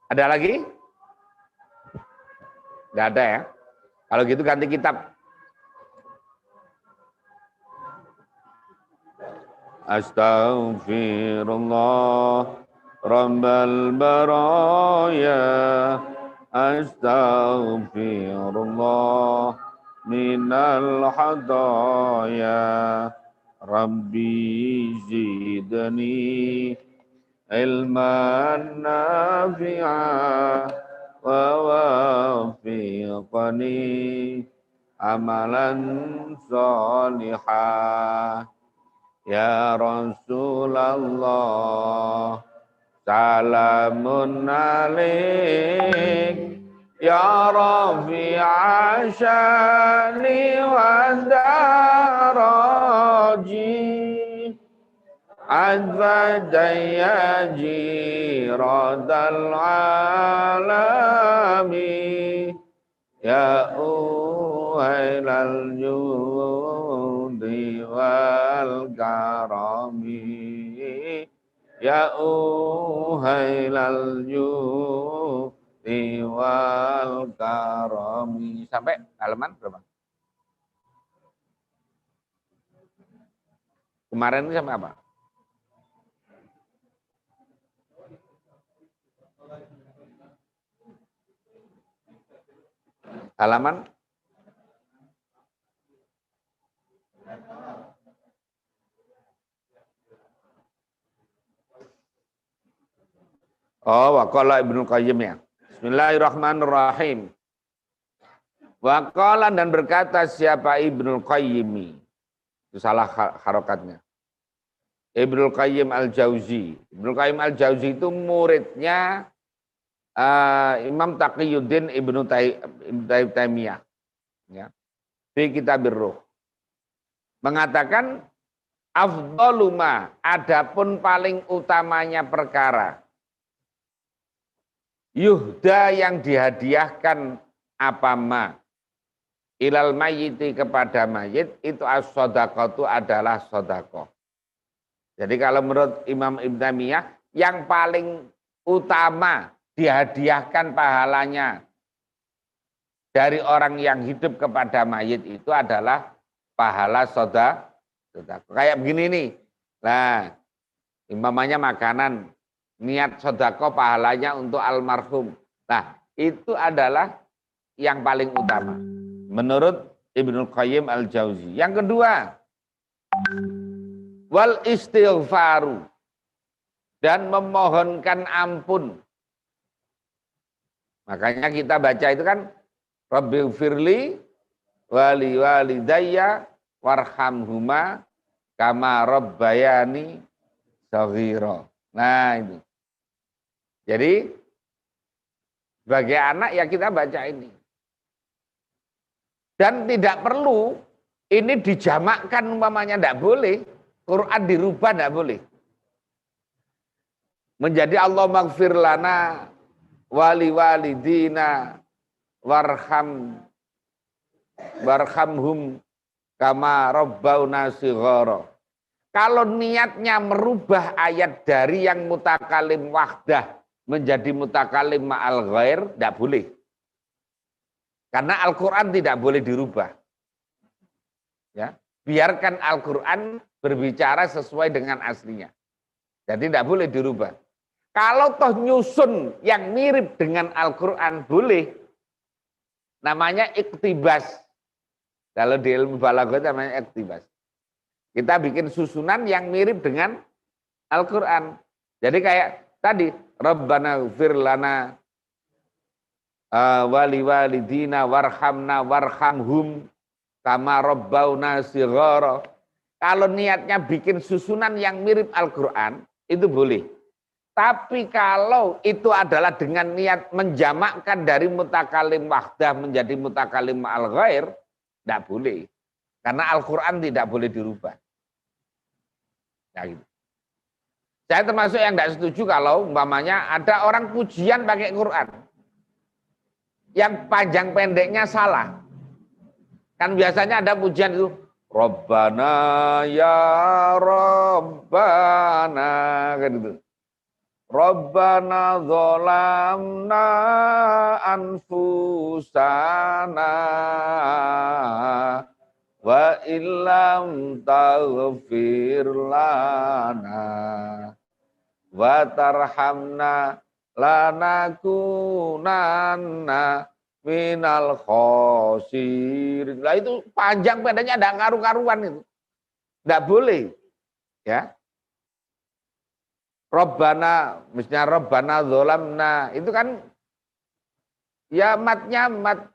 Ada lagi? Nggak ada ya? Kalau gitu ganti kitab. Astaghfirullah Rabbal baraya. Astaghfirullah minal hadaya. Rabbi zidni ilman nafi'ah wa wafiqani amalan salihah. Ya Rasulullah salamun alaik ya rafi'a syani wa daraji azza jaya jiradal alami ya uhailal judi wal karami ya uhailal judi wal karami. Sampai halaman berapa? Kemarin ini sampai apa? Halaman waqala Ibnu Qayyim ya. Bismillahirrahmanirrahim. Waqala dan berkata siapa Ibnu Qayyim. Itu salah harokatnya. Ibnu Qayyim Al-Jauzi. Ibnu Qayyim Al-Jauzi itu muridnya Imam Taqiyuddin Ibnu Taimiyah. Ya. Fi Kitabir Ruh. Mengatakan afdaluma, adapun paling utamanya perkara yuhda yang dihadiahkan apa ma ilal mayyiti kepada mayit itu as-shadaqatu adalah sedekah. Jadi kalau menurut Imam Ibnu Taimiyah yang paling utama dihadiahkan pahalanya dari orang yang hidup kepada mayit itu adalah pahala sedekah. Kayak begini nih. Nah, umpamanya makanan, niat sedekah pahalanya untuk almarhum. Nah, itu adalah yang paling utama menurut Ibnu Qayyim Al-Jauzi. Yang kedua, wal istighfaru, dan memohonkan ampun. Makanya kita baca itu kan Rabbighfirli wali walidayya warhamhuma kama rabbayani shaghira. Nah itu. Jadi sebagai anak ya kita baca ini. Dan tidak perlu ini dijamakkan umpamanya, tidak boleh. Quran dirubah tidak boleh. Menjadi Allah maghfir lana wali walidina warhamhum kama rabbauna shighara. Kalau niatnya merubah ayat dari yang mutakalim wahdah menjadi mutakalim ma'al ghair, tidak boleh. Karena Al-Quran tidak boleh dirubah. Ya, biarkan Al-Quran berbicara sesuai dengan aslinya. Jadi tidak boleh dirubah. Kalau toh nyusun yang mirip dengan Al-Quran boleh. Namanya iktibas. Kalau di ilmu balaghah namanya iktibas. Kita bikin susunan yang mirip dengan Al-Quran. Jadi kayak tadi, Rabbana ghfir lana wali walidina warhamna warhamhum kama rabbauna shighara. Kalau niatnya bikin susunan yang mirip Al-Quran, itu boleh. Tapi kalau itu adalah dengan niat menjamakkan dari mutakalim wahdah menjadi mutakalim ma'al ghair, tidak boleh. Karena Al-Quran tidak boleh dirubah. Nah, gitu. Saya termasuk yang tidak setuju kalau umpamanya ada orang pujian pakai Quran. Yang panjang pendeknya salah. Kan biasanya ada pujian itu. Rabbana ya Rabbana. Kan gitu. Rabbana dzalamna anfusana wa illam taghfir lana wa tarhamna lanakunanna minal khosirin. Lah itu panjang pendeknya ada karu-karuan itu. Enggak boleh. Ya. Rabbana, misalnya Rabbana dzalamna, itu kan ya matnya mat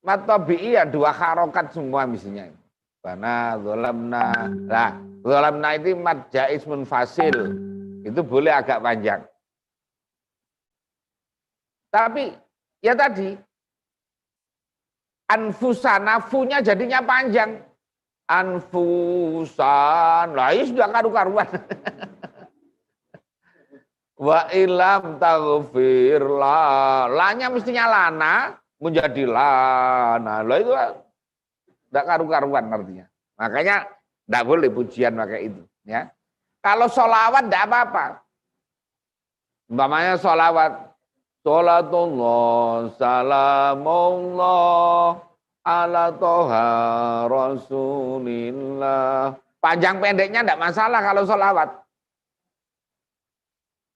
tabi'i ya dua harokat semua misalnya. Rabbana dzalamna. Nah, dzalamna itu mat jaiz munfasil. Itu boleh agak panjang. Tapi ya tadi anfusana, funya jadinya panjang. Anfusan, lah ini sudah karu-karuan. Wa ilam taghfir la, lanya mestinya lana menjadi lana. Lah itu enggak karu-karuan artinya. Makanya enggak boleh pujian pakai itu, ya. Kalau sholawat enggak apa-apa. Umpamanya sholawat, sholatullah salamullah ala toha rasulillah. Panjang pendeknya enggak masalah kalau sholawat.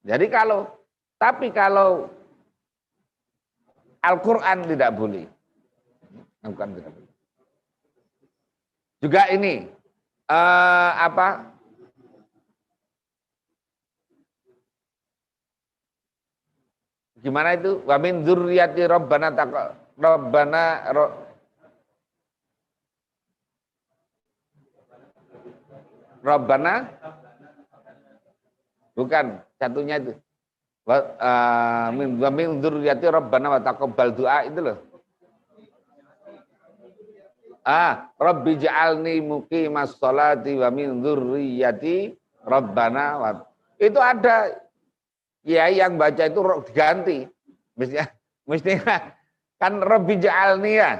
Jadi tapi kalau Al-Quran tidak boleh. Al-Quran tidak boleh. Juga ini, gimana itu? Wa min dzurriyyati Rabbana bukan, satunya itu. Wa min dzurriyyati Rabbana wa taqabbal du'a itu loh. Rabbi ja'alni muqimas sholati wa min dzurriyyati Rabbana wa. Itu ada ya yang baca itu diganti. Mestinya kan Rabbi ja'alni ya.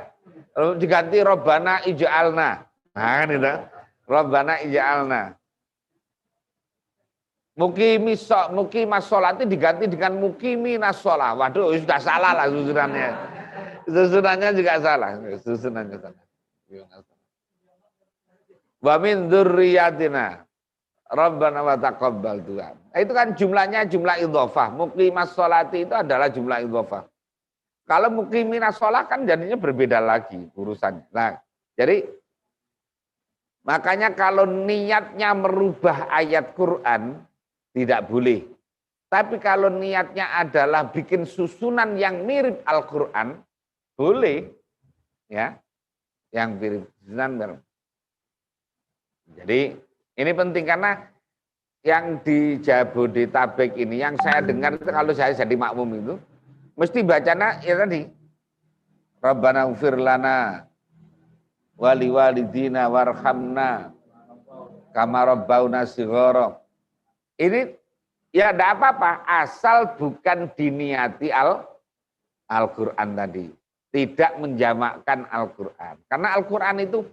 Diganti Rabbana ij'alna. Nah kan itu. Rabbana ij'alna. Muqimas sholati diganti dengan muqiminas sholah. Waduh, sudah salah lah susunannya. Susunannya juga salah. Susunannya salah. Wa min dzurriyyatina Rabbana wa taqabbal du'a. Itu kan jumlahnya jumlah idhofah. Muqimas sholati itu adalah jumlah idhofah. Kalau muqiminas sholah kan jadinya berbeda lagi urusannya. Nah, jadi makanya kalau niatnya merubah ayat Quran tidak boleh. Tapi kalau niatnya adalah bikin susunan yang mirip Al-Quran, boleh. Ya, yang mirip susunan. Jadi ini penting karena yang di Jabodetabek ini, yang saya dengar itu kalau saya jadi makmum itu, mesti bacanya ya tadi. Rabbana ufir lana wali walidina warhamna kama rabbauna shighara. Ini ya tidak apa-apa, asal bukan diniati Al-Quran tadi. Tidak menjamakkan Al-Quran. Karena Al-Quran itu,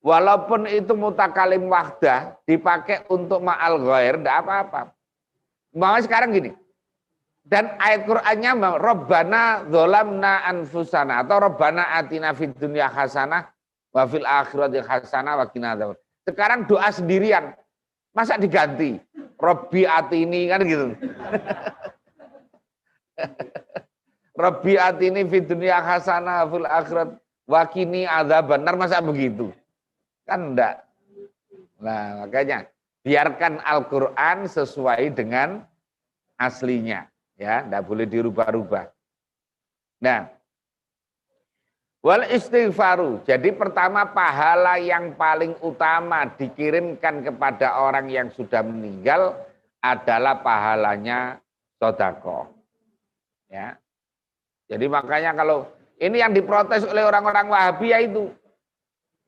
walaupun itu mutakalim wahdah, dipakai untuk ma'al ghair, tidak apa-apa. Mau sekarang gini, dan ayat Qurannya, Rabbana dzalamna anfusana, atau Rabbana atina fid dunya hasanah, wa fil akhirati hasanah, wa qina adzabannar. Sekarang doa sendirian. Masa diganti? Robbi atini kan gitu. Robbi atini fid dunya hasanah fil akhirat wa qini adzabannar, masa begitu? Kan enggak. Nah, makanya biarkan Al-Qur'an sesuai dengan aslinya, ya, enggak boleh dirubah-rubah. Nah, wal istighfaru. Jadi pertama pahala yang paling utama dikirimkan kepada orang yang sudah meninggal adalah pahalanya sedekah. Ya. Jadi makanya kalau ini yang diprotes oleh orang-orang Wahabiyah itu,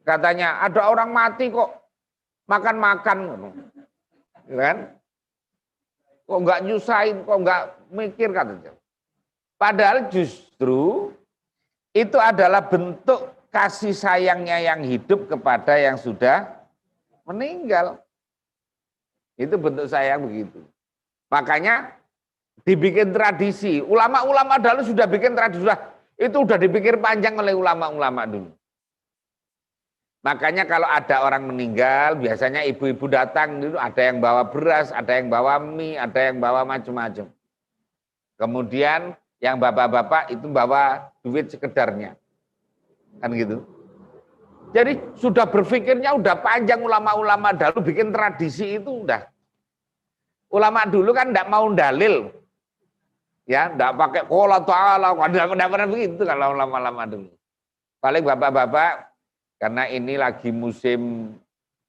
katanya ada orang mati kok makan-makan, kan? Kok nggak nyusahin, kok nggak mikir katanya. Padahal justru itu adalah bentuk kasih sayangnya yang hidup kepada yang sudah meninggal. Itu bentuk sayang begitu. Makanya dibikin tradisi. Ulama-ulama dahulu sudah bikin tradisi, itu sudah dipikir panjang oleh ulama-ulama dulu. Makanya kalau ada orang meninggal, biasanya ibu-ibu datang dulu, ada yang bawa beras, ada yang bawa mie, ada yang bawa macam-macam. Kemudian yang bapak-bapak itu bawa duit sekedarnya. Kan gitu. Jadi sudah berpikirnya udah panjang ulama-ulama dahulu bikin tradisi itu udah. Ulama dulu kan enggak mau dalil. Ya, enggak pakai qala ta'ala, enggak pernah begitu kalau ulama-ulama dulu. Paling bapak-bapak karena ini lagi musim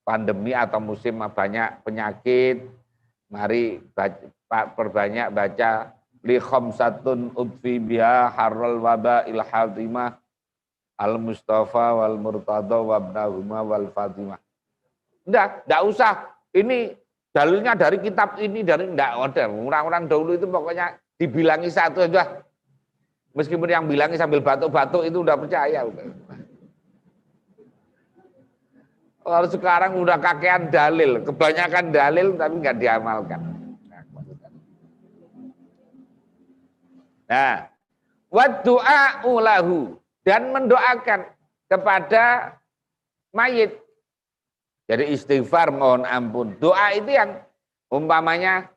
pandemi atau musim banyak penyakit, mari perbanyak baca li khamsatun udfi biha harral waba il hatimah al mustafa wal murtada wabnahuma wal fatimah. Enggak usah. Ini dalilnya dari kitab ini, dari enggak ada. Orang-orang dahulu itu pokoknya dibilangi satu aja. Meskipun yang bilangi sambil batuk-batuk itu udah percaya. Kalau sekarang udah kakean dalil, kebanyakan dalil tapi nggak diamalkan. Nah, wa du'a'u lahu, dan mendoakan kepada mayit. Jadi istighfar, mohon ampun. Doa itu yang umpamanya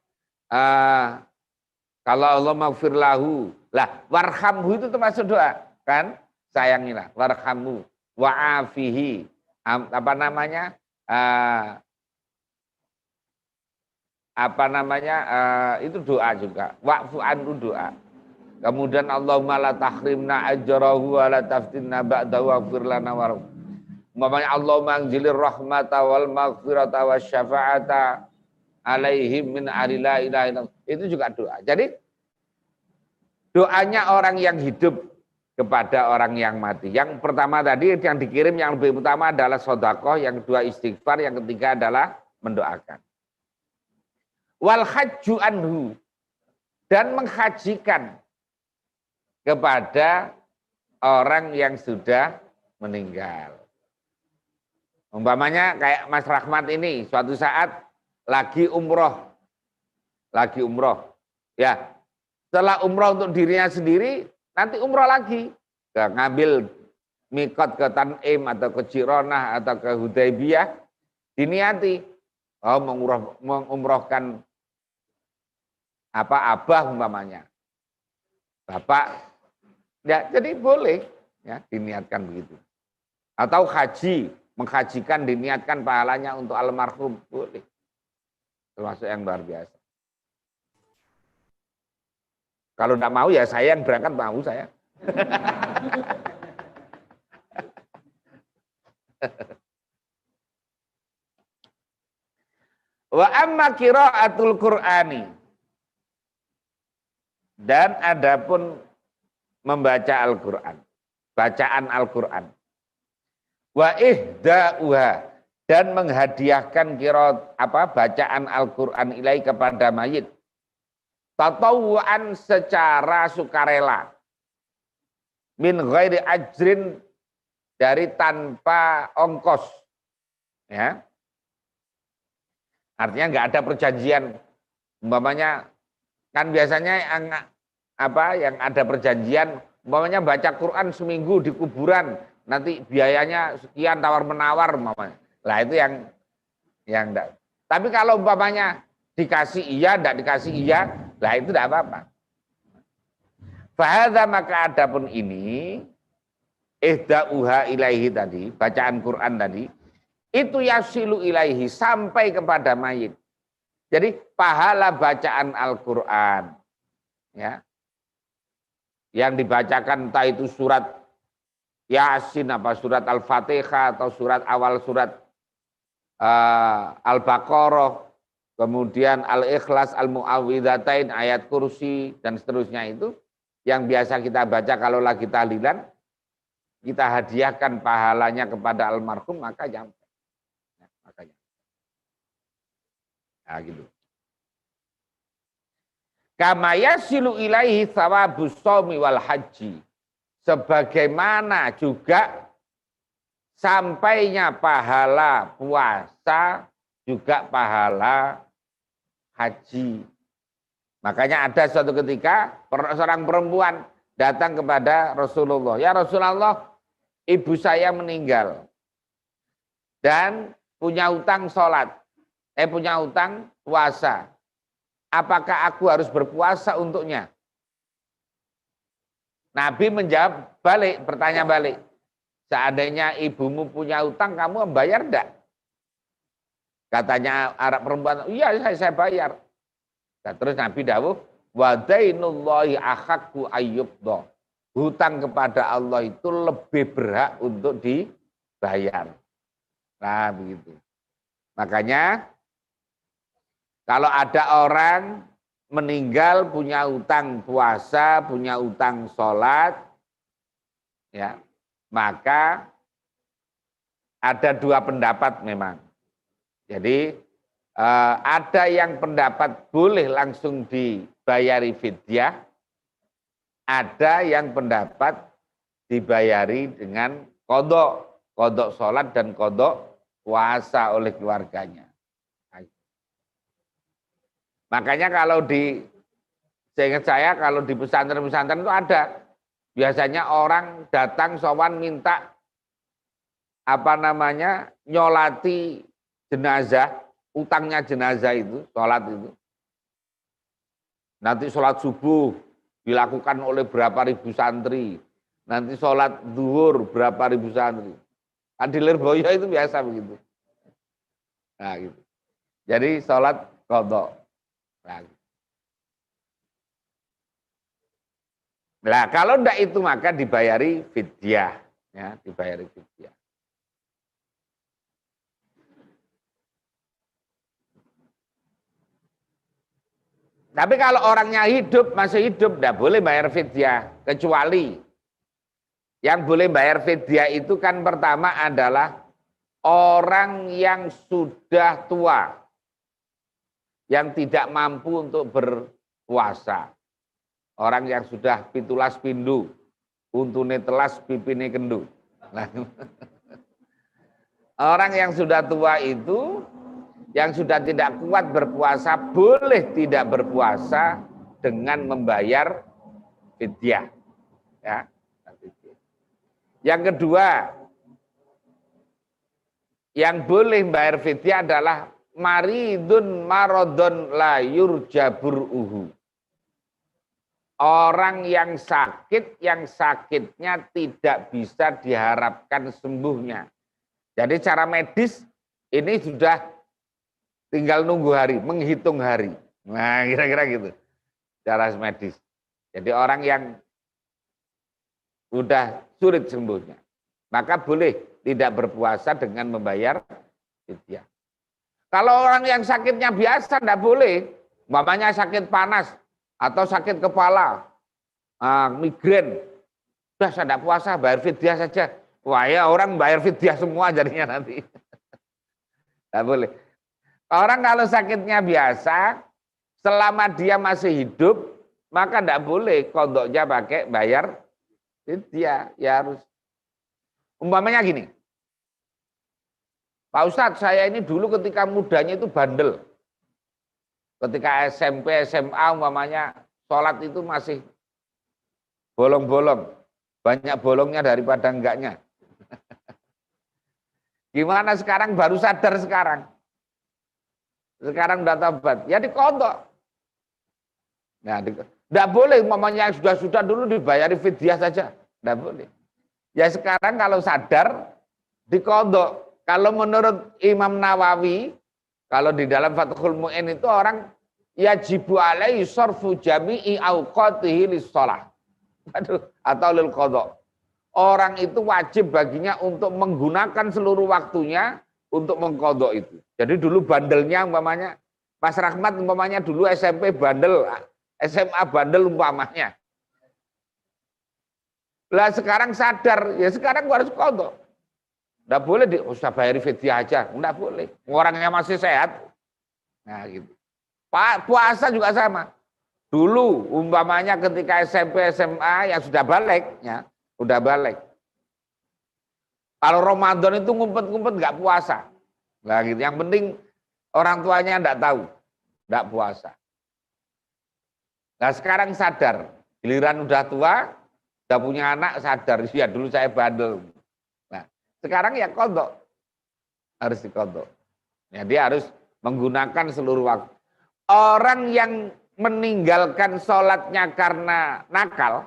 kalau Allah maghfir lahu, lah warhamhu itu termasuk doa, kan? Sayangilah, warhamhu, wa'afihi, apa namanya? Itu doa juga. Wa'fu anhu doa. Kemudian Allahumma la tahrimna ajrahu wa la taftinna ba'dahu waghfir lana warham. Umpamanya Allahumma anzilir rahmata wal maghfirata wasyafa'ata alaihim min ahli la ilaha illallah. Itu juga doa. Jadi doanya orang yang hidup kepada orang yang mati. Yang pertama tadi yang dikirim yang lebih utama adalah sedekah, yang kedua istighfar, yang ketiga adalah mendoakan. Wal hajju anhu, dan menghajikan kepada orang yang sudah meninggal. Umpamanya kayak Mas Rahmat ini suatu saat lagi umroh. Ya, setelah umroh untuk dirinya sendiri, nanti umroh lagi. Ngambil mikot ke Tanim atau ke Jironah atau ke Hudaybiyah, diniati. Oh, mengumrohkan abah umpamanya. Bapak, ya jadi boleh ya diniatkan begitu. Atau haji, menghajikan diniatkan pahalanya untuk almarhum, boleh. Termasuk yang luar biasa. Kalau enggak mau ya saya yang berangkat, mau saya. Wa amma qiraatul Qur'ani, dan adapun membaca Al-Qur'an, bacaan Al-Qur'an. Wa ihda'uha, dan menghadiahkan bacaan Al-Qur'an ilai kepada mayit. Tatawuan secara sukarela. Min ghairi ajrin, dari tanpa ongkos. Ya. Artinya nggak ada perjanjian. Umpamanya kan biasanya yang ada perjanjian, umpamanya baca Quran seminggu di kuburan, nanti biayanya sekian tawar-menawar umpamanya. Lah itu yang enggak. Tapi kalau umpamanya dikasih iya, enggak dikasih iya, lah itu enggak apa-apa. Fahadha, maka adapun ini ihda'uha ilaihi tadi, bacaan Quran tadi, itu yasilu ilaihi, sampai kepada mayit. Jadi pahala bacaan Al-Quran, ya, yang dibacakan entah itu surat Yasin, surat Al-Fatihah, atau awal surat Al-Baqarah, kemudian Al-Ikhlas, Al-Mu'awwidhatain, ayat kursi, dan seterusnya itu, yang biasa kita baca kalau lagi tahlilan, kita hadiahkan pahalanya kepada almarhum, maka nyampe. Nah, gitu. Kama yasilu ilaihi thawabus shaumi wal haji. Sebagaimana juga sampainya pahala puasa, juga pahala haji. Makanya ada suatu ketika seorang perempuan datang kepada Rasulullah. Ya Rasulullah, ibu saya meninggal dan punya utang sholat, punya utang puasa. Apakah aku harus berpuasa untuknya? Nabi menjawab balik, bertanya balik. Seandainya ibumu punya utang, kamu membayar enggak? Katanya Arab perempuan, iya saya bayar. Nah, terus Nabi dawuh, wadainullahi ahaqqu ayyubda. Hutang kepada Allah itu lebih berhak untuk dibayar. Nah, begitu. Makanya kalau ada orang meninggal punya utang puasa, punya utang sholat, ya, maka ada dua pendapat memang. Jadi ada yang pendapat boleh langsung dibayari fidyah, ada yang pendapat dibayari dengan kodok sholat dan kodok puasa oleh keluarganya. Makanya kalau seingat saya kalau di pesantren-pesantren itu ada. Biasanya orang datang sowan minta nyolati jenazah, utangnya jenazah itu, sholat itu. Nanti sholat subuh dilakukan oleh berapa ribu santri. Nanti sholat zuhur berapa ribu santri. Di Lirboyo itu biasa begitu. Nah gitu. Jadi sholat qadha. Nah, kalau enggak itu maka dibayari fidyah, ya, dibayari fidyah. Tapi kalau orangnya masih hidup, enggak boleh bayar fidyah, kecuali yang boleh bayar fidyah itu kan pertama adalah orang yang sudah tua, yang tidak mampu untuk berpuasa. Orang yang sudah pitulas pindu, untune telas pipine kendu. Nah, orang yang sudah tua itu, yang sudah tidak kuat berpuasa, boleh tidak berpuasa dengan membayar fidyah. Ya. Yang kedua, yang boleh membayar fidyah adalah maridun marodon la yurjaburuhu. Orang yang sakitnya tidak bisa diharapkan sembuhnya. Jadi cara medis ini sudah tinggal nunggu hari, menghitung hari. Nah, kira-kira gitu. Cara medis. Jadi orang yang udah sulit sembuhnya, maka boleh tidak berpuasa dengan membayar fidyah. Kalau orang yang sakitnya biasa tidak boleh, umpamanya sakit panas atau sakit kepala, migrain, sudah saya tidak puasa, bayar fidyah saja. Wah ya orang bayar fidyah semua jadinya nanti. Tidak boleh. Orang kalau sakitnya biasa, selama dia masih hidup, maka tidak boleh kodoknya pakai bayar fidyah. Ya harus. Umpamanya gini, Pak Ustadz, saya ini dulu ketika mudanya itu bandel. Ketika SMP, SMA umpamanya sholat itu masih bolong-bolong. Banyak bolongnya daripada enggaknya. Gimana sekarang baru sadar sekarang. Sekarang udah tobat. Ya dikodok. Nah, tidak boleh umpamanya sudah dulu dibayari fidyah saja. Tidak boleh. Ya sekarang kalau sadar dikodok. Kalau menurut Imam Nawawi, kalau di dalam Fathul Mu'in itu orang yajibu alaihi sarfu jami'i awqatihi lis-shalah. Atau lil qadha. Orang itu wajib baginya untuk menggunakan seluruh waktunya untuk mengqadha itu. Jadi dulu bandelnya umpamanya Mas Rahmat umpamanya dulu SMP bandel, SMA bandel umpamanya. Lah sekarang sadar, ya sekarang gua harus qadha. Enggak boleh usah bayar fidyah aja, enggak boleh. Orangnya masih sehat. Nah gitu. Puasa juga sama. Dulu umpamanya ketika SMP SMA yang sudah balik ya, udah balik. Kalau Ramadan itu ngumpet-ngumpet enggak puasa. Nah gitu. Yang penting orang tuanya enggak tahu, enggak puasa. Nah sekarang sadar, giliran udah tua, udah punya anak sadar, ya dulu saya bandel. Nah sekarang ya kodok, harus dikodok. Ya, dia harus menggunakan seluruh waktu. Orang yang meninggalkan sholatnya karena nakal,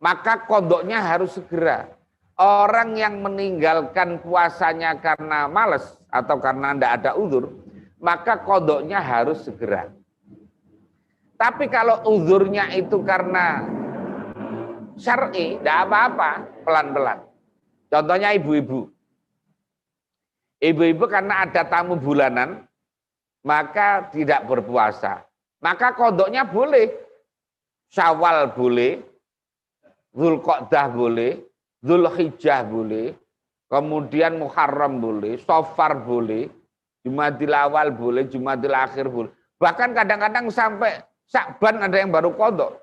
maka kodoknya harus segera. Orang yang meninggalkan puasanya karena males atau karena tidak ada uzur, maka kodoknya harus segera. Tapi kalau uzurnya itu karena syar'i, tidak apa-apa, pelan-pelan. Contohnya ibu-ibu. Ibu-ibu karena ada tamu bulanan, maka tidak berpuasa. Maka kodoknya boleh. Syawal boleh, Dzulqa'dah boleh, Dzulhijjah boleh, kemudian Muharram boleh, Safar boleh, Jumadil Awal boleh, Jumadil Akhir boleh. Bahkan kadang-kadang sampai Sya'ban ada yang baru kodok.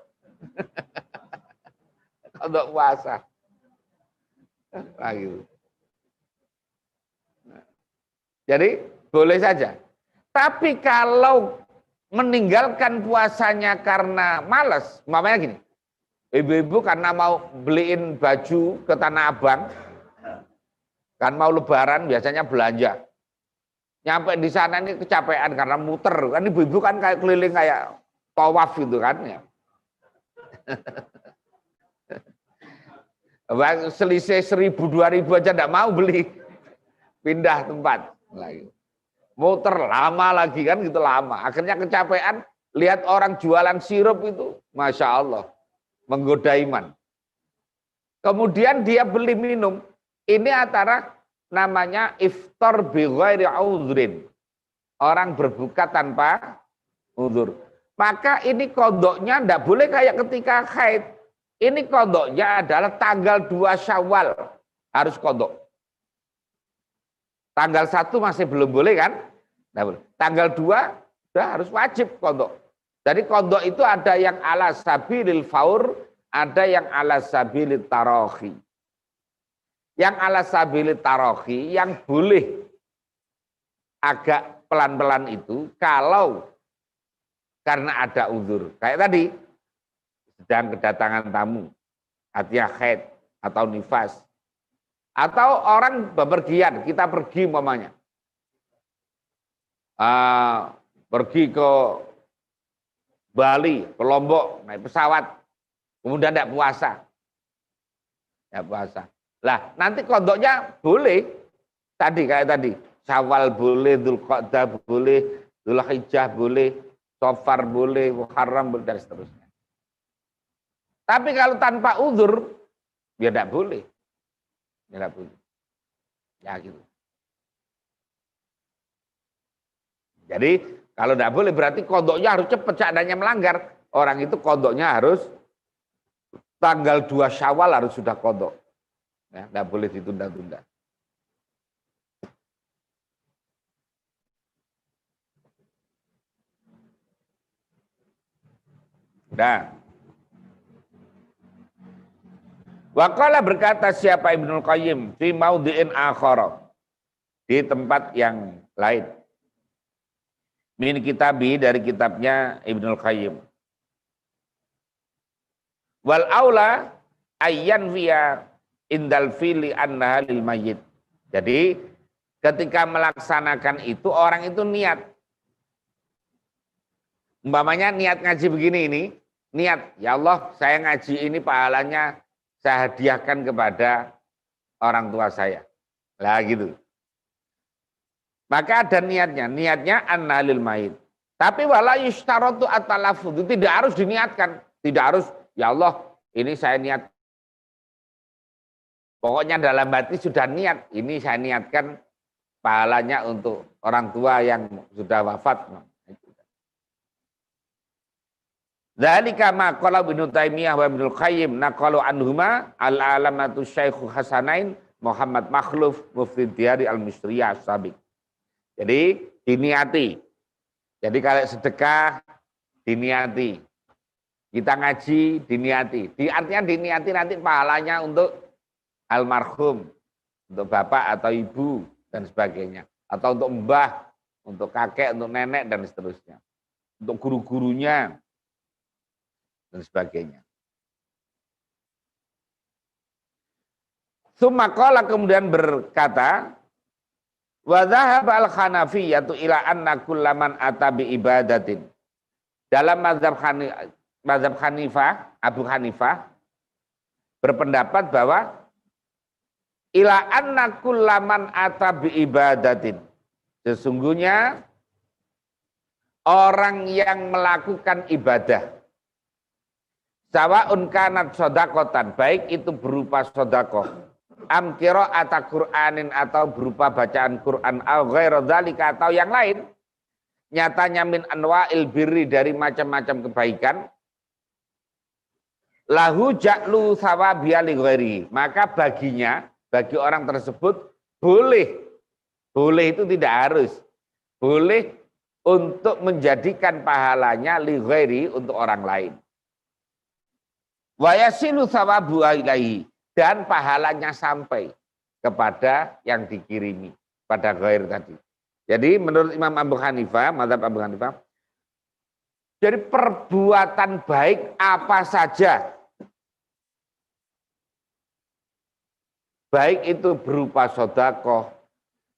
Kodok puasa. Nah, gitu. Jadi boleh saja. Tapi kalau meninggalkan puasanya karena malas, umpamanya gini, ibu-ibu karena mau beliin baju ke Tanah Abang, kan mau lebaran biasanya belanja. Nyampe di sana ini kecapean karena muter, kan ibu-ibu kan kayak keliling kayak tawaf gitu kan ya. Selisih 1.000-2.000 aja enggak mau beli, pindah tempat lagi. Muter lama lagi kan gitu lama. Akhirnya kecapean, lihat orang jualan sirup itu, Masya Allah, menggoda iman. Kemudian dia beli minum. Ini antara namanya iftar bi ghairi udhrin. Orang berbuka tanpa uzur. Maka ini kodoknya tidak boleh kayak ketika haid. Ini kodoknya adalah tanggal 2 Syawal. Harus kodok. Tanggal 1 masih belum boleh kan? Nah, tanggal 2 sudah harus wajib kodok. Jadi kodok itu ada yang ala sabilil faur, ada yang ala sabilil tarohi. Yang ala sabilil tarohi, yang boleh agak pelan-pelan itu kalau karena ada uzur. Kayak tadi, sedang kedatangan tamu, artinya haid atau nifas. Atau orang bepergian, kita pergi umpamanya. Pergi ke Bali, ke Lombok, naik pesawat, kemudian tidak puasa. Ya puasa. Lah, nanti kodoknya boleh. Tadi kayak tadi, Syawal boleh, Dzulqa'dah boleh, Dzulhijjah boleh, Safar boleh, Muharram boleh, dan seterusnya. Tapi kalau tanpa uzur, ya tidak boleh. Ya tidak boleh. Ya gitu. Jadi kalau tidak boleh berarti kodoknya harus cepat, seadanya melanggar. Orang itu kodoknya harus tanggal 2 Syawal harus sudah kodok. Ya, tidak boleh ditunda-tunda. Nah, waqala berkata siapa Ibnul Qayyim fi maudhi'in akhara, di tempat yang lain. Min kitabi, dari kitabnya Ibnul Qayyim. Wal aula ayyan fiya indal fili annaha lil mayyit. Jadi ketika melaksanakan itu orang itu niat. Umpamanya niat ngaji begini ini, niat, ya Allah saya ngaji ini pahalanya saya hadiahkan kepada orang tua saya. Lah gitu. Maka ada niatnya annalil mayit. Tapi wala yushtaratu at-talaffuz, tidak harus diniatkan, tidak harus ya Allah ini saya niat. Pokoknya dalam hati sudah niat, ini saya niatkan pahalanya untuk orang tua yang sudah wafat. Dzalika ma qala Ibnu Taimiyah wa Ibnu Qayyim naqalu anhuma al-alamatu Syekh Hasanain Muhammad Makhluf Mufti Diyari al-Misriyah as-Sabiq. Jadi diniati. Jadi kalau sedekah diniati. Kita ngaji diniati. Artinya diniati nanti pahalanya untuk almarhum, untuk bapak atau ibu dan sebagainya. Atau untuk mbah, untuk kakek, untuk nenek dan seterusnya. Untuk guru-gurunya. dan sebagainya. Sumakola kemudian berkata, wa dzahaba al-Hanafiyyatu ila anna kullaman atabi ibadatin. Dalam mazhab Hanifah, Abu Hanifah berpendapat bahwa ila anna kullaman atabi ibadatin. Sesungguhnya orang yang melakukan ibadah sawaun kanat sodakotan, baik itu berupa sodakoh, am qira'ata Qur'anin atau berupa bacaan Quran, au ghairu dzalika atau yang lain, nyatanya min anwa'il birri dari macam-macam kebaikan, lahu ja'lu thawabiya li ghairi, maka baginya, bagi orang tersebut boleh itu tidak harus, boleh untuk menjadikan pahalanya li ghairi untuk orang lain. Wa yasilu thawabu ilaihi, dan pahalanya sampai kepada yang dikirimi, pada ghair tadi. Jadi menurut Imam Abu Hanifah, mazhab Abu Hanifah, jadi perbuatan baik apa saja, baik itu berupa sedekah,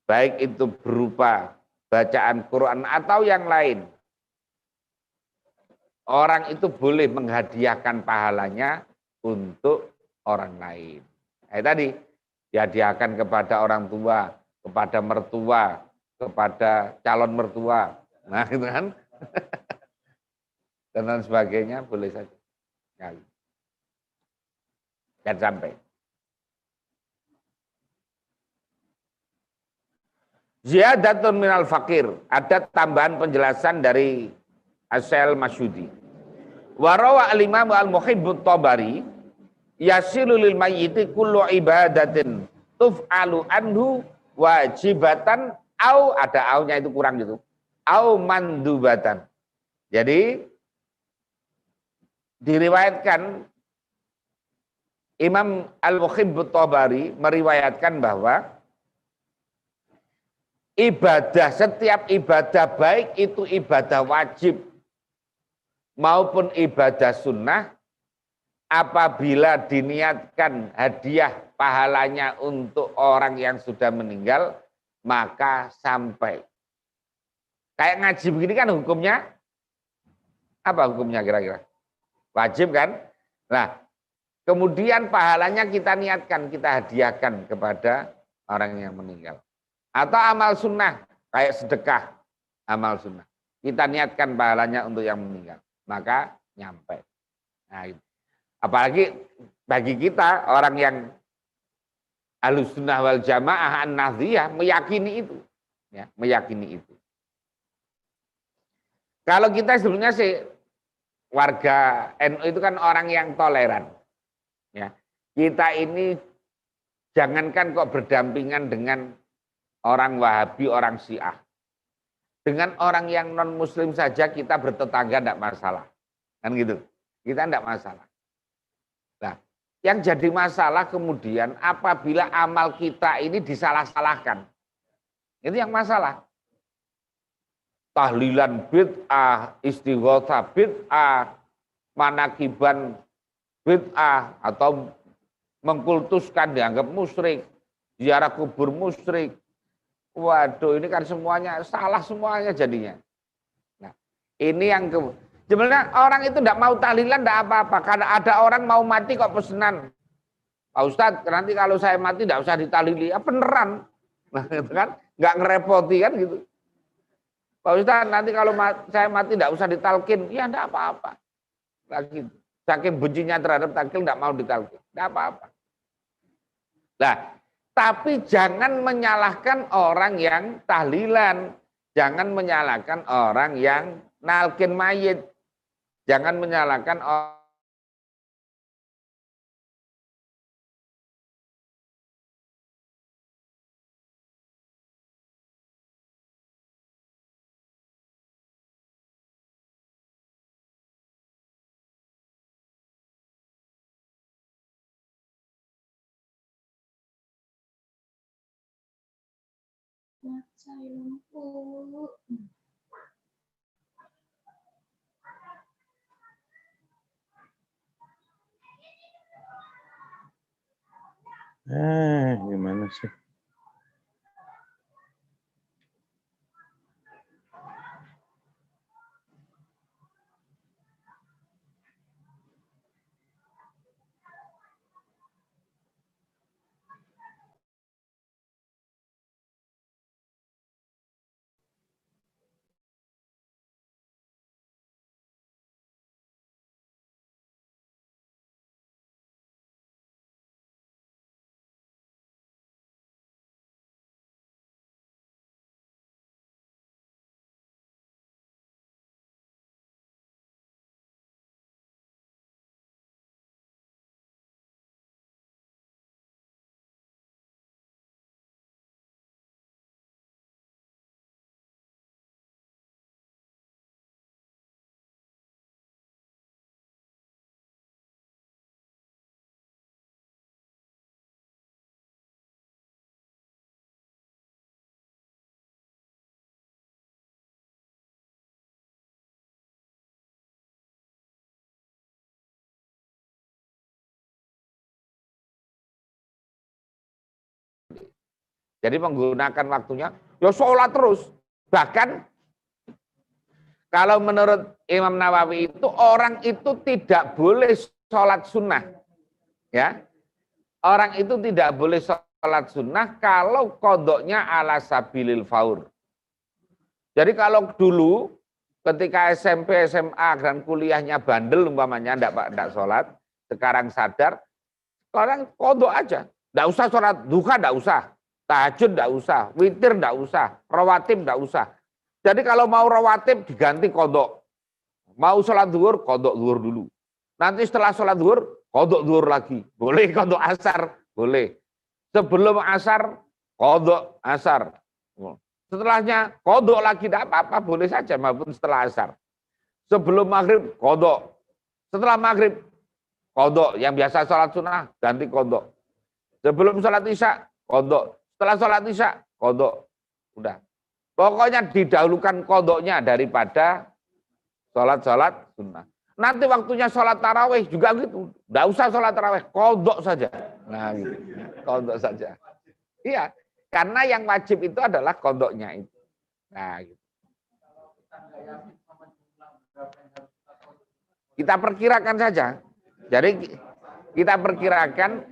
baik itu berupa bacaan Quran atau yang lain, orang itu boleh menghadiahkan pahalanya untuk orang lain. Tadi dihadiahkan kepada orang tua, kepada mertua, kepada calon mertua, nah itu kan, dan lain sebagainya boleh saja. Dan sampai. Ziyadatun minal fakir, ada tambahan penjelasan dari Asy-Syaikh Masyudi. Wa rawa al-Imam al-Muhibbut Tabari yasilu lil mayyiti kullu ibadatin tuf'alu anhu wajibatan au, ada aunya itu kurang gitu, au mandubatan. Jadi diriwayatkan Imam al-Muhibbut Tabari meriwayatkan bahwa ibadah, setiap ibadah baik itu ibadah wajib maupun ibadah sunnah, apabila diniatkan hadiah pahalanya untuk orang yang sudah meninggal, maka sampai. Kayak ngaji begini kan hukumnya, apa hukumnya kira-kira? Wajib kan? Nah, kemudian pahalanya kita niatkan, kita hadiahkan kepada orang yang meninggal. Atau amal sunnah, kayak sedekah, amal sunnah. Kita niatkan pahalanya untuk yang meninggal, maka nyampe. Nah, itu. Apalagi bagi kita, orang yang Ahlussunnah wal Jamaah An-Nahdhiyah meyakini itu. Ya, meyakini itu. Kalau kita sebenarnya sih, warga NU itu kan orang yang toleran. Ya, kita ini jangankan kok berdampingan dengan orang Wahabi, orang Syiah. Dengan orang yang non-Muslim saja kita bertetangga tidak masalah. Kan gitu. Kita tidak masalah. Nah, yang jadi masalah kemudian apabila amal kita ini disalah-salahkan. Itu yang masalah. Tahlilan bid'ah, istighotsah bid'ah, manakiban bid'ah, atau mengkultuskan dianggap musyrik, ziarah kubur musyrik. Waduh, ini kan semuanya salah semuanya jadinya. Nah, ini yang sebenarnya orang itu tidak mau tahlilan tidak apa-apa. Karena ada orang mau mati kok pesenan. Pak Ustadz, nanti kalau saya mati tidak usah ditahlili. Ya beneran. Nah, itu kan nggak ngerepoti kan gitu. Pak Ustadz, nanti kalau saya mati tidak usah ditalkin. Ya tidak apa-apa. Lagi saking bencinya terhadap talkin tidak mau ditalkin. Tidak apa-apa. Nah, tapi jangan menyalahkan orang yang tahlilan. Jangan menyalahkan orang yang nalkin mayit. Jangan menyalahkan orang Gimana sih? Jadi menggunakan waktunya, ya sholat terus. Bahkan kalau menurut Imam Nawawi itu orang itu tidak boleh sholat sunnah. Ya, orang itu tidak boleh sholat sunnah kalau kodoknya ala sabilil faur. Jadi kalau dulu ketika SMP, SMA dan kuliahnya bandel umpamanya enggak sholat, sekarang sadar, sekarang kodok aja. Enggak usah sholat duha, enggak usah. Tahajud enggak usah, witir enggak usah, rawatib enggak usah. Jadi kalau mau rawatib diganti kodok. Mau sholat zuhur, kodok zuhur dulu. Nanti setelah sholat zuhur, kodok zuhur lagi. Boleh kodok asar, boleh. Sebelum asar, kodok asar. Setelahnya, kodok lagi, tidak apa-apa, boleh saja maupun setelah asar. Sebelum maghrib, kodok. Setelah maghrib, kodok. Yang biasa sholat sunnah, ganti kodok. Sebelum sholat isya, kodok. Setelah sholat isya, kodok. Udah. Pokoknya didahulukan kodoknya daripada sholat-sholat sunnah. Nanti waktunya sholat tarawih juga gitu. Nggak usah sholat tarawih, kodok saja. Nah gitu, kodok saja. Iya, karena yang wajib itu adalah kodoknya itu. Nah gitu. Kita perkirakan saja. Jadi kita perkirakan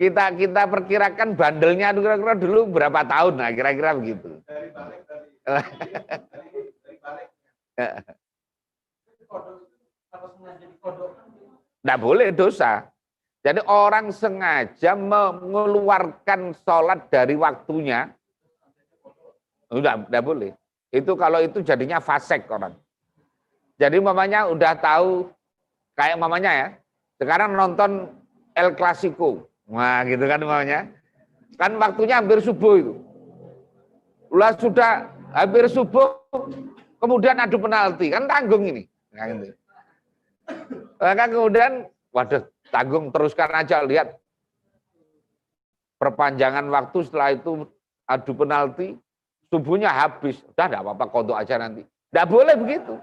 kita perkirakan bandelnya kira-kira dulu berapa tahun, nah kira-kira begitu. Tidak boleh, dosa. Jadi orang sengaja mengeluarkan sholat dari waktunya, tidak boleh. Itu kalau itu jadinya fasik orang. Jadi mamanya udah tahu, kayak mamanya ya, sekarang nonton El Clasico. Wah gitu kan mamanya. Kan waktunya hampir subuh itu. Ulah sudah hampir subuh, kemudian adu penalti. Kan tanggung ini. Nah, gitu. Maka kemudian, waduh, tanggung teruskan aja, lihat. Perpanjangan waktu setelah itu adu penalti, subuhnya habis. Udah enggak apa-apa, kodok aja nanti. Enggak boleh begitu.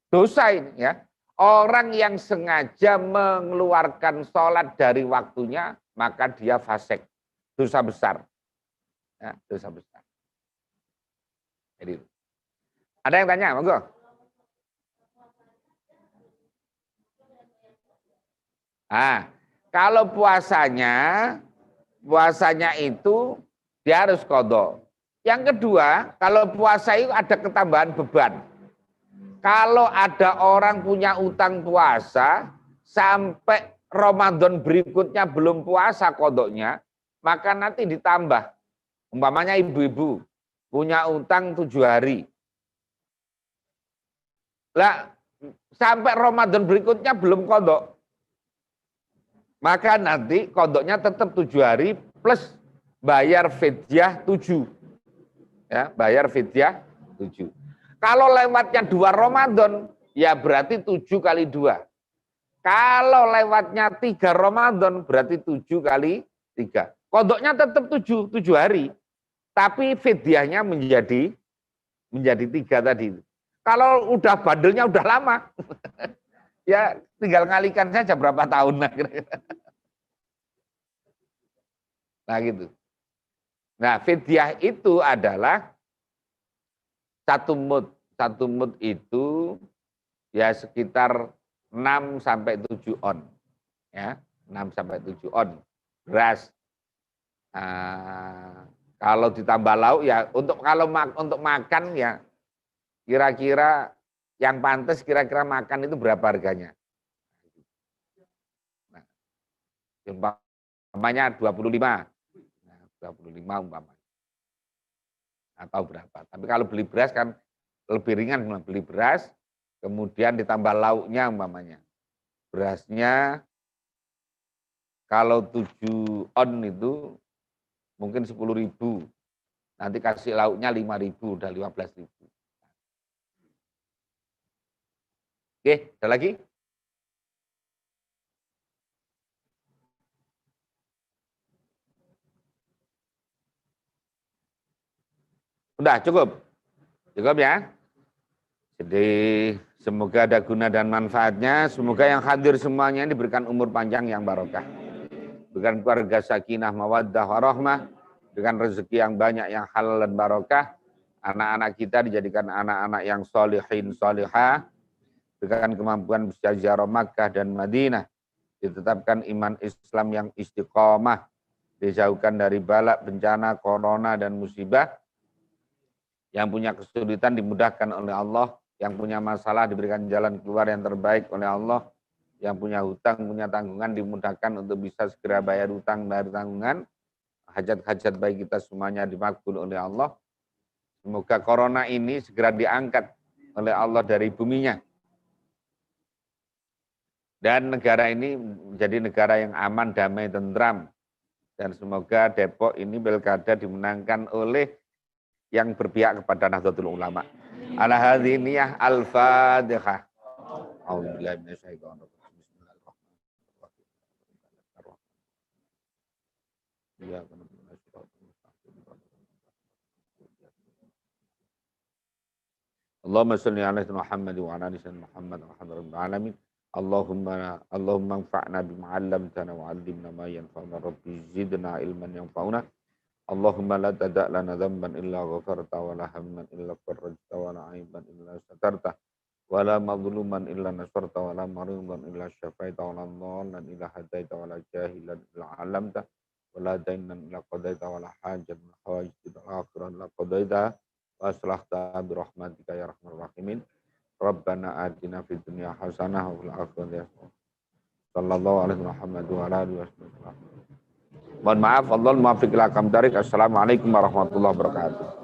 Dosa ini ya. Orang yang sengaja mengeluarkan sholat dari waktunya, maka dia fasik. Dosa besar. Ya, dosa besar. Jadi, ada yang tanya, monggo. Nah, kalau puasanya itu dia harus qadha. Yang kedua, kalau puasa itu ada ketambahan beban. Kalau ada orang punya utang puasa sampai Ramadan berikutnya belum puasa kodoknya, maka nanti ditambah. Umpamanya ibu-ibu punya utang 7 hari. Lah, sampai Ramadan berikutnya belum kodok. Maka nanti kodoknya tetap 7 hari plus bayar fidyah 7. Ya, bayar fidyah 7. Kalau lewatnya 2 Ramadan, ya berarti 7 kali 2. Kalau lewatnya 3 Ramadan, berarti 7 kali 3. Kodoknya tetap 7 hari. Tapi fidyahnya menjadi 3 tadi. Kalau udah bandelnya udah lama. Ya tinggal ngalikan saja berapa tahun. Nah gitu. Nah fidyah itu adalah satu mud. Satu mud itu ya sekitar 6 sampai 7 on. Ya, 6 sampai 7 on beras. Kalau ditambah lauk ya untuk makan ya kira-kira yang pantas kira-kira makan itu berapa harganya. Nah, umpamanya 25. Nah, 25 umpamanya. Atau berapa. Tapi kalau beli beras kan lebih ringan, beli beras kemudian ditambah lauknya umpamanya. Berasnya kalau 7 on itu mungkin 10.000. Nanti kasih lauknya 5.000, udah 15.000. Oke, ada lagi? Udah cukup? Cukup ya? Jadi semoga ada guna dan manfaatnya. Semoga yang hadir semuanya diberikan umur panjang yang barokah. Berikan keluarga sakinah, mawaddah, warahmah. Dengan rezeki yang banyak, yang halal dan barokah. Anak-anak kita dijadikan anak-anak yang solihin, solihah. Berikan kemampuan bisa ziarah Makkah dan Madinah. Ditetapkan iman Islam yang istiqomah. Dijauhkan dari balak, bencana, corona, dan musibah. Yang punya kesulitan dimudahkan oleh Allah. Yang punya masalah diberikan jalan keluar yang terbaik oleh Allah. Yang punya hutang, punya tanggungan dimudahkan untuk bisa segera bayar hutang dari tanggungan. Hajat-hajat baik kita semuanya dimakbul oleh Allah. Semoga corona ini segera diangkat oleh Allah dari buminya. Dan negara ini menjadi negara yang aman, damai, tentram. Dan semoga Depok ini pilkada dimenangkan oleh yang berpihak kepada Nahdlatul Ulama. Ala hadziniyah al-Fatihah. A'udzubillahi minasyaitonir rajim. Allahumma shalli ala Muhammad wa ala ali Muhammad wa ala alamin. Allahumma anfa'na bima 'allamtana wa 'allimna ma yanfa'una rabbi zidna ilman yanfa'una. Allahumma la tada' lana dhanban illa ghafarta wa la hamman illa farajta wa la 'aiban illa satarta wa la madhluman illa nasarta wa la maridan illa syafaita wa la dhallan illa hadaita wa la jahilan illa 'allamta wa la dainan illa qadaita wa la hajat min hawaijil akhirah illa qadaita wa aslahta bi rahmatika ya arhamar rahimin. Rabbana atina fid dunya hasanah wa fil akhirati hasanah. Sallallahu alaihi Muhammad wa ala alihi wasallam. Mohon maaf, Allah muwaffiq ila aqwamit thoriq. Assalamualaikum warahmatullahi wabarakatuh.